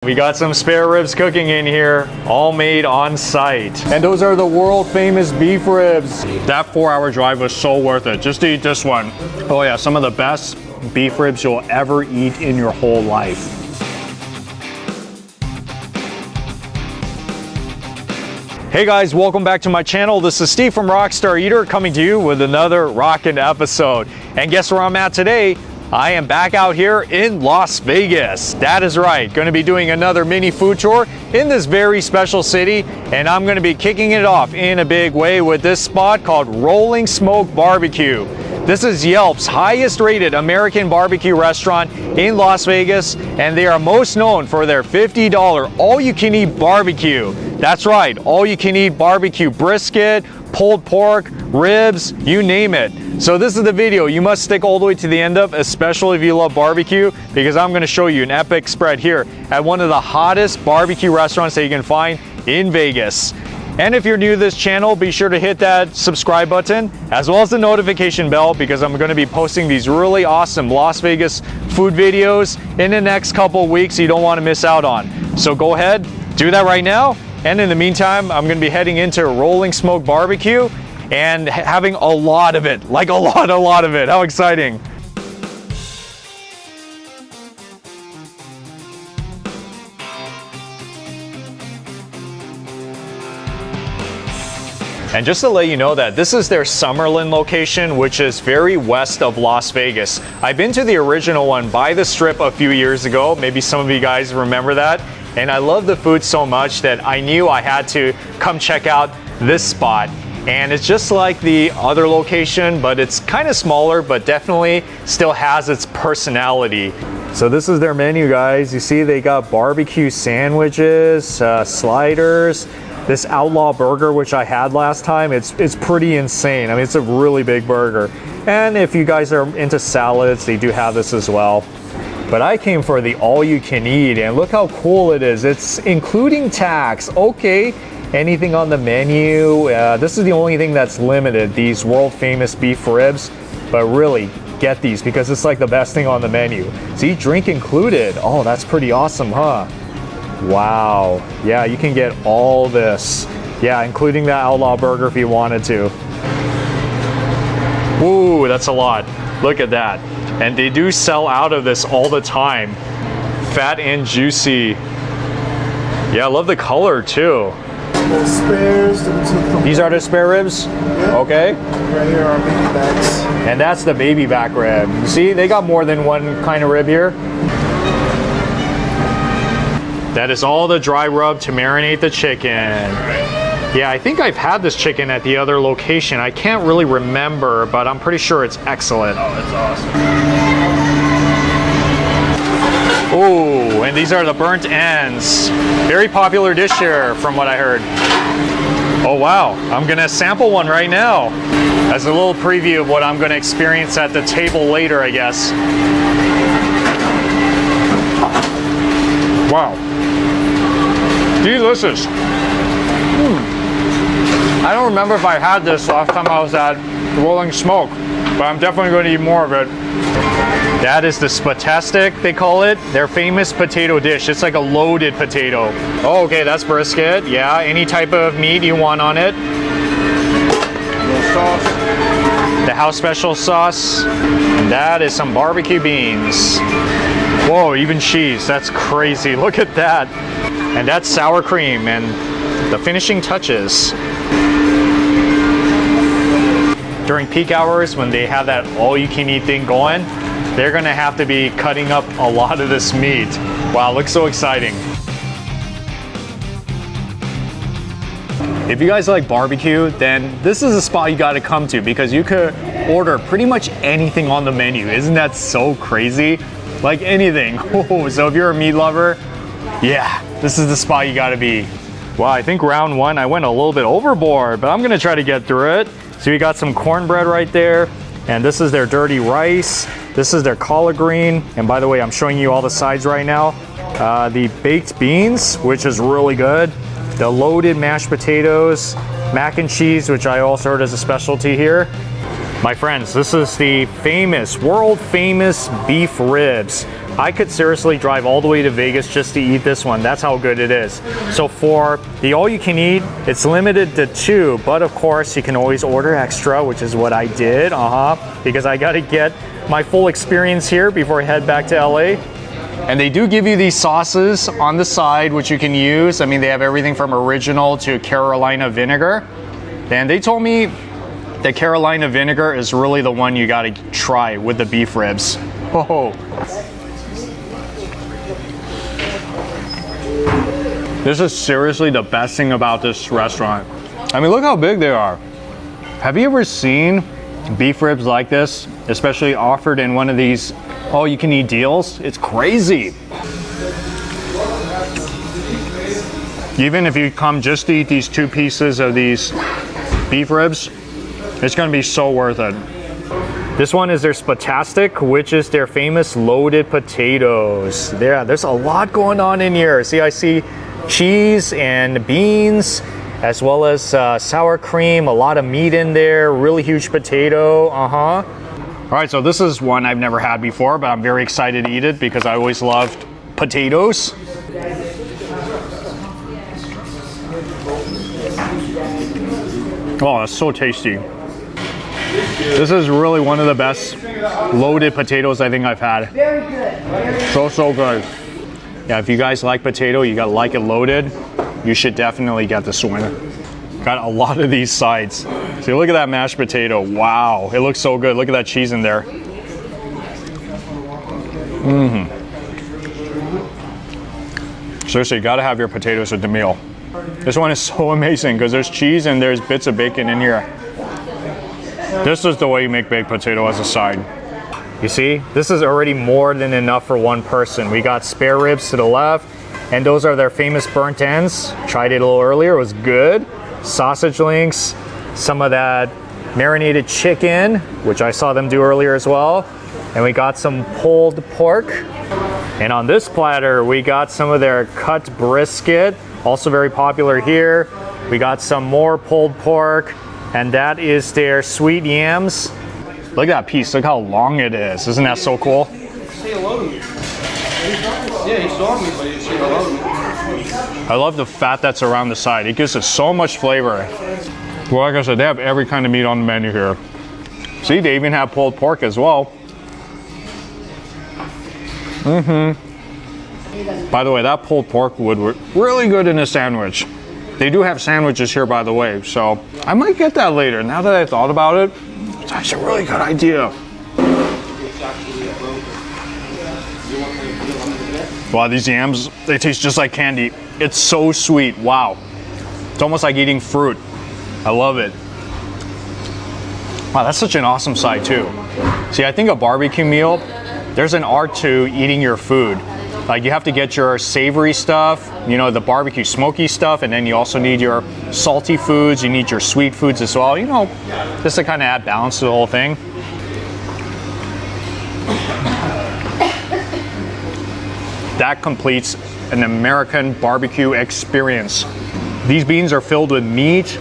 We got some spare ribs cooking in here, all made on site. And those are the world famous beef ribs. That 4-hour drive was so worth it just to eat this one. Oh yeah, some of the best beef ribs you'll ever eat in your whole life. Hey guys, welcome back to my channel. This is Steve from Rockstar Eater coming to you with another rockin' episode. And guess where I'm at today? I am back out here in Las Vegas. That is right, going to be doing another mini food tour in this very special city, and I'm going to be kicking it off in a big way with this spot called Rollin Smoke BBQ. This is Yelp's highest rated American barbecue restaurant in Las Vegas, and they are most known for their $50 all-you-can-eat barbecue. That's right, all-you-can-eat barbecue brisket, pulled pork, ribs, you name it. So this is the video you must stick all the way to the end of, especially if you love barbecue, because I'm going to show you an epic spread here at one of the hottest barbecue restaurants that you can find in Vegas. And if you're new to this channel, be sure to hit that subscribe button as well as the notification bell, because I'm going to be posting these really awesome Las Vegas food videos in the next couple of weeks you don't want to miss out on. So go ahead, do that right now. And in the meantime, I'm going to be heading into Rollin Smoke BBQ and having a lot of it, like a lot of it. How exciting. And just to let you know that this is their Summerlin location, which is very west of Las Vegas. I've been to the original one by the Strip a few years ago. Maybe some of you guys remember that. And I love the food so much that I knew I had to come check out this spot. And it's just like the other location, but it's kind of smaller, but definitely still has its personality. So this is their menu, guys. You see they got barbecue sandwiches, sliders, this Outlaw Burger, which I had last time. It's pretty insane. I mean, it's a really big burger. And if you guys are into salads, they do have this as well. But I came for the all-you-can-eat, and look how cool it is. It's including tax. Okay, anything on the menu. This is the only thing that's limited, these world-famous beef ribs. But really, get these because it's like the best thing on the menu. See, drink included. Oh, that's pretty awesome, huh? Wow. Yeah, you can get all this. Yeah, including the Outlaw Burger if you wanted to. Ooh, that's a lot. Look at that. And they do sell out of this all the time. Fat and juicy. Yeah, I love the color too. Spares. These are the spare ribs? Yeah. Okay. Right here are baby backs. And that's the baby back rib. You see, they got more than one kind of rib here. That is all the dry rub to marinate the chicken. Yeah, I think I've had this chicken at the other location. I can't really remember, but I'm pretty sure it's excellent. Oh, that's awesome. Oh, and these are the burnt ends. Very popular dish here from what I heard. Oh wow, I'm gonna sample one right now as a little preview of what I'm gonna experience at the table later, I guess. Wow. Delicious. I don't remember if I had this last time I was at Rollin Smoke, but I'm definitely going to eat more of it. That is the spatastic, they call it. Their famous potato dish. It's like a loaded potato. Oh, okay, that's brisket. Yeah, any type of meat you want on it. Sauce. The house special sauce. And that is some barbecue beans. Whoa, even cheese. That's crazy. Look at that. And that's sour cream and the finishing touches. During peak hours, when they have that all-you-can-eat thing going, they're gonna have to be cutting up a lot of this meat. Wow, looks so exciting. If you guys like barbecue, then this is a spot you gotta come to because you could order pretty much anything on the menu. Isn't that so crazy? Like anything. Oh, so if you're a meat lover, yeah, this is the spot you gotta be. Wow, I think round one I went a little bit overboard, but I'm gonna try to get through it. So you got some cornbread right there, and this is their dirty rice. This is their collard green, and by the way, I'm showing you all the sides right now. The baked beans, which is really good. The loaded mashed potatoes, mac and cheese, which I also heard is a specialty here. My friends, this is the famous, world famous beef ribs. I could seriously drive all the way to Vegas just to eat this one. That's how good it is. So for the all-you-can-eat, it's limited to 2, but of course you can always order extra, which is what I did, because I got to get my full experience here before I head back to LA. And they do give you these sauces on the side, which you can use. I mean, they have everything from original to Carolina vinegar. And they told me that Carolina vinegar is really the one you got to try with the beef ribs. Oh. This is seriously the best thing about this restaurant. I mean, look how big they are. Have you ever seen beef ribs like this, especially offered in one of these all-you-can-eat deals? It's crazy. Even if you come just to eat these 2 pieces of these beef ribs, it's gonna be so worth it. This one is their Spatastic, which is their famous loaded potatoes. There's a lot going on in here. See, I see cheese and beans, as well as sour cream, a lot of meat in there, really huge potato, All right, so this is one I've never had before, but I'm very excited to eat it because I always loved potatoes. Oh, that's so tasty. This is really one of the best loaded potatoes I think I've had. Very good. So good. Yeah, if you guys like potato, you gotta like it loaded, you should definitely get this one. Got a lot of these sides. See, look at that mashed potato. Wow, it looks so good. Look at that cheese in there. Seriously, you gotta have your potatoes with the meal. This one is so amazing because there's cheese and there's bits of bacon in here. This is the way you make baked potato as a side. You see, this is already more than enough for one person. We got spare ribs to the left, and those are their famous burnt ends. Tried it a little earlier, it was good. Sausage links, some of that marinated chicken, which I saw them do earlier as well. And we got some pulled pork. And on this platter, we got some of their cut brisket, also very popular here. We got some more pulled pork, and that is their sweet yams. Look at that piece, look how long it is. Isn't that so cool? Say hello to me. Yeah, he saw me, but he didn't say hello to me. I love the fat that's around the side. It gives it so much flavor. Well, like I said, they have every kind of meat on the menu here. See, they even have pulled pork as well. By the way, that pulled pork would work really good in a sandwich. They do have sandwiches here, by the way, so I might get that later. Now that I thought about it, it's actually a really good idea. Wow, these yams, they taste just like candy. It's so sweet, wow. It's almost like eating fruit. I love it. Wow, that's such an awesome side too. See, I think a barbecue meal, there's an art to eating your food. Like you have to get your savory stuff, you know, the barbecue smoky stuff, and then you also need your salty foods, you need your sweet foods as well, you know, just to kind of add balance to the whole thing. That completes an American barbecue experience. These beans are filled with meat,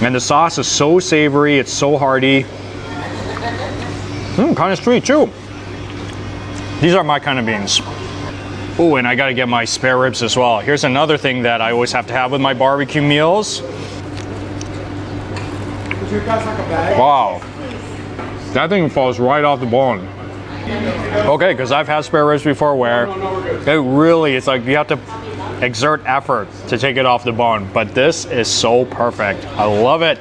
and the sauce is so savory, it's so hearty. Kind of sweet too. These are my kind of beans. Oh, and I gotta get my spare ribs as well. Here's another thing that I always have to have with my barbecue meals. Wow, that thing falls right off the bone. Okay, because I've had spare ribs before where it's like you have to exert effort to take it off the bone, but this is so perfect. I love it.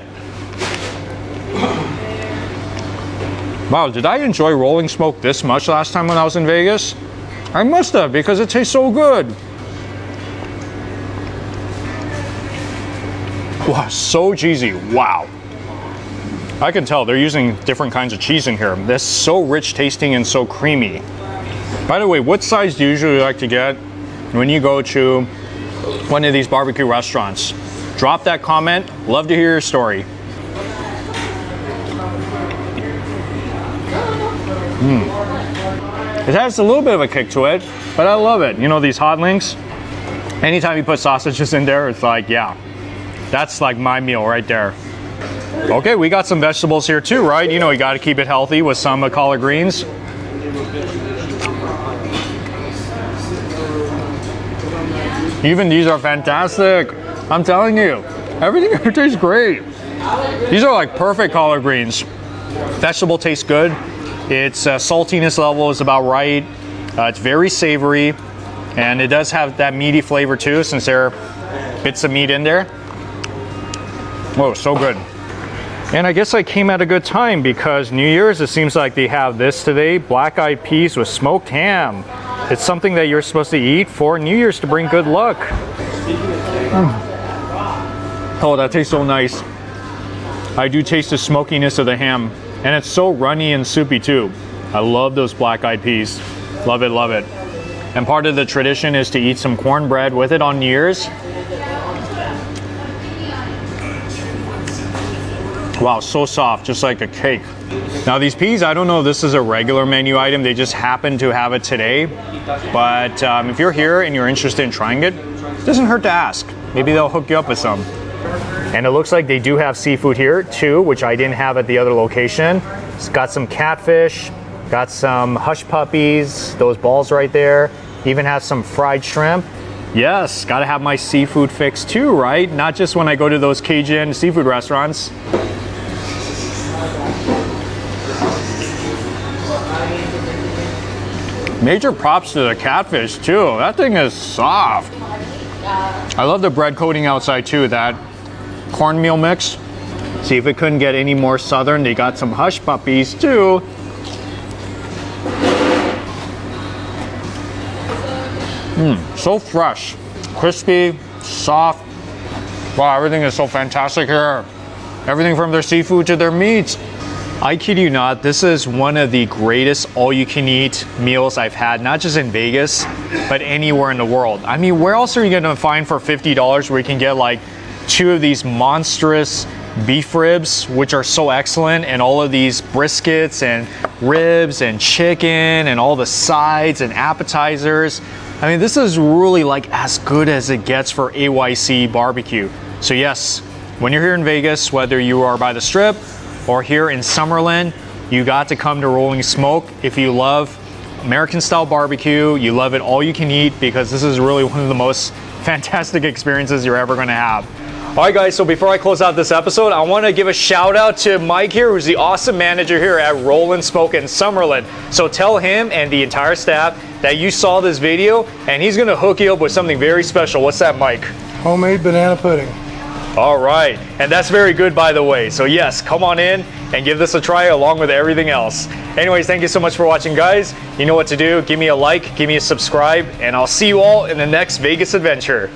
Wow, did I enjoy Rollin Smoke this much last time when I was in Vegas? I must have, because it tastes so good. Wow, so cheesy, wow. I can tell they're using different kinds of cheese in here. This is so rich tasting and so creamy. By the way, what size do you usually like to get when you go to one of these barbecue restaurants? Drop that comment, love to hear your story. It has a little bit of a kick to it, but I love it. You know, these hot links, anytime you put sausages in there, it's like, yeah, that's like my meal right there. Okay, we got some vegetables here too, right? You know, you got to keep it healthy with some collard greens. Even these are fantastic. I'm telling you, everything here tastes great. These are like perfect collard greens. Vegetable tastes good. Its saltiness level is about right. It's very savory, and it does have that meaty flavor too, since there are bits of meat in there. Whoa, so good. And I guess I came at a good time because New Year's, it seems like they have this today, black-eyed peas with smoked ham. It's something that you're supposed to eat for New Year's to bring good luck. Oh, that tastes so nice. I do taste the smokiness of the ham, and it's so runny and soupy too. I love those black-eyed peas. Love it, love it. And part of the tradition is to eat some cornbread with it on New Year's. Wow, so soft, just like a cake. Now these peas, I don't know if this is a regular menu item. They just happen to have it today. But if you're here and you're interested in trying it, it doesn't hurt to ask. Maybe they'll hook you up with some. And it looks like they do have seafood here too, which I didn't have at the other location. It's got some catfish, got some hush puppies, those balls right there. Even has some fried shrimp. Yes, gotta have my seafood fix too, right? Not just when I go to those Cajun seafood restaurants. Major props to the catfish too. That thing is soft. I love the bread coating outside too, that cornmeal mix. See if it couldn't get any more southern. They got some hush puppies too. So fresh, crispy, soft. Wow, everything is so fantastic here. Everything from their seafood to their meats. I kid you not, this is one of the greatest all-you-can-eat meals I've had, not just in Vegas, but anywhere in the world. I mean, where else are you gonna find for $50 where you can get like 2 of these monstrous beef ribs, which are so excellent, and all of these briskets and ribs and chicken and all the sides and appetizers. I mean, this is really like as good as it gets for ayce barbecue. So yes, when you're here in Vegas, whether you are by the Strip or here in Summerlin, you got to come to Rollin Smoke. If you love American style barbecue, you love it all you can eat, because this is really one of the most fantastic experiences you're ever gonna have. All right guys, so before I close out this episode, I wanna give a shout out to Mike here, who's the awesome manager here at Rollin Smoke in Summerlin. So tell him and the entire staff that you saw this video, and he's gonna hook you up with something very special. What's that, Mike? Homemade banana pudding. All right, and that's very good, by the way. So yes, come on in and give this a try along with everything else. Anyways, thank you so much for watching, guys. You know what to do. Give me a like, give me a subscribe, and I'll see you all in the next Vegas adventure.